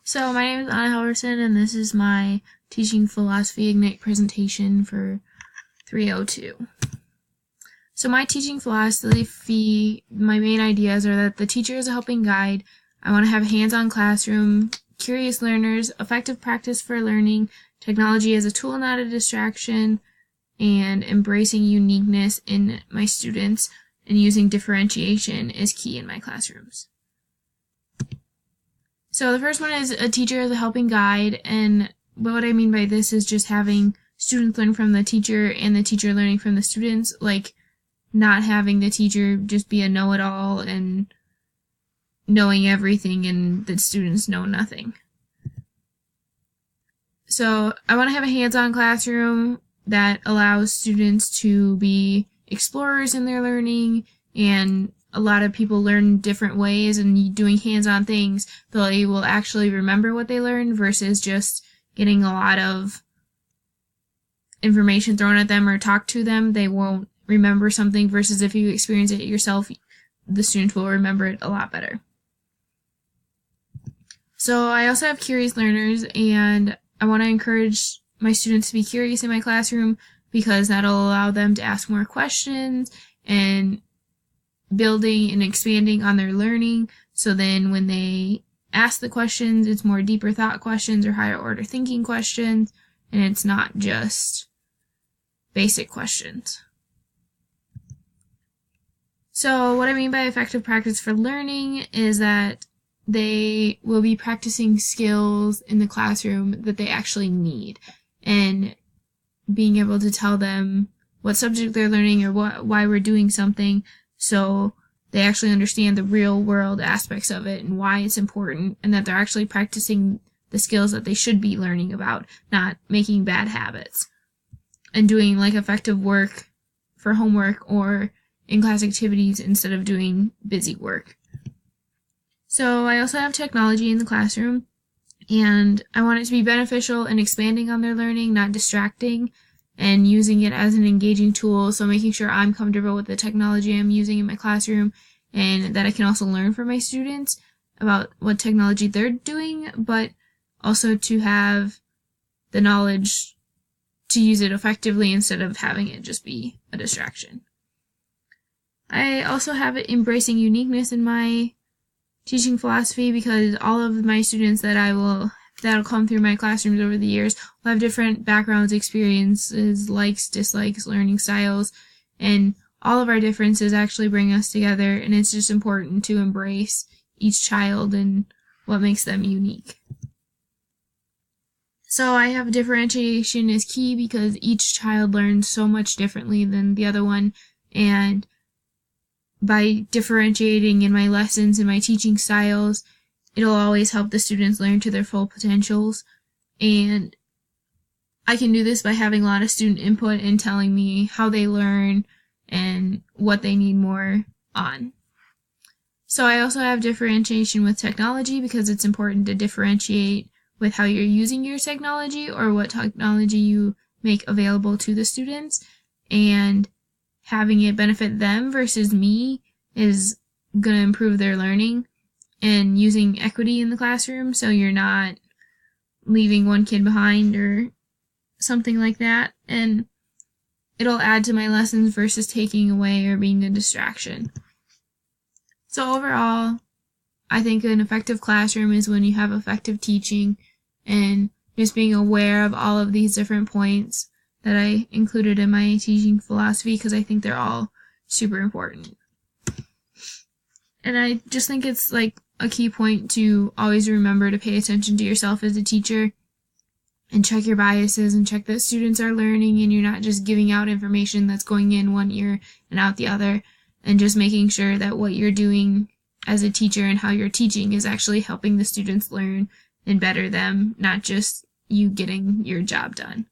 So my name is Anna Helverson, and this is my Teaching Philosophy Ignite presentation for 302. So my teaching philosophy, my main ideas are that the teacher is a helping guide. I want to have a hands-on classroom, curious learners, effective practice for learning, technology as a tool, not a distraction, and embracing uniqueness in my students and using differentiation is key in my classrooms. So the first one is a teacher as a helping guide, and what I mean by this is just having students learn from the teacher and the teacher learning from the students, like not having the teacher just be a know-it-all and knowing everything and the students know nothing. So I want to have a hands-on classroom that allows students to be explorers in their learning, and a lot of people learn different ways, and doing hands-on things, they will actually remember what they learned versus just getting a lot of information thrown at them or talked to them. They won't remember something, versus if you experience it yourself, the students will remember it a lot better. So I also have curious learners, and I want to encourage my students to be curious in my classroom because that'll allow them to ask more questions and building and expanding on their learning. So then when they ask the questions, it's more deeper thought questions or higher order thinking questions, and it's not just basic questions. So what I mean by effective practice for learning is that they will be practicing skills in the classroom that they actually need, and being able to tell them what subject they're learning or why we're doing something, so they actually understand the real world aspects of it and why it's important, and that they're actually practicing the skills that they should be learning about, not making bad habits, and doing like effective work for homework or in-class activities instead of doing busy work. So I also have technology in the classroom, and I want it to be beneficial and expanding on their learning, not distracting, and using it as an engaging tool. So making sure I'm comfortable with the technology I'm using in my classroom, and that I can also learn from my students about what technology they're doing, but also to have the knowledge to use it effectively instead of having it just be a distraction. I also have embracing uniqueness in my teaching philosophy, because all of my students that'll come through my classrooms over the years will have different backgrounds, experiences, likes, dislikes, learning styles, and all of our differences actually bring us together, and it's just important to embrace each child and what makes them unique. So I have differentiation is key because each child learns so much differently than the other one, and by differentiating in my lessons and my teaching styles, it'll always help the students learn to their full potentials. And I can do this by having a lot of student input and telling me how they learn and what they need more on. So I also have differentiation with technology because it's important to differentiate with how you're using your technology or what technology you make available to the students, and having it benefit them versus me is going to improve their learning, and using equity in the classroom so you're not leaving one kid behind or something like that, and it'll add to my lessons versus taking away or being a distraction. So overall, I think an effective classroom is when you have effective teaching, and just being aware of all of these different points that I included in my teaching philosophy, because I think they're all super important. And I just think it's like a key point to always remember to pay attention to yourself as a teacher and check your biases and check that students are learning and you're not just giving out information that's going in one ear and out the other, and just making sure that what you're doing as a teacher and how you're teaching is actually helping the students learn and better them, not just you getting your job done.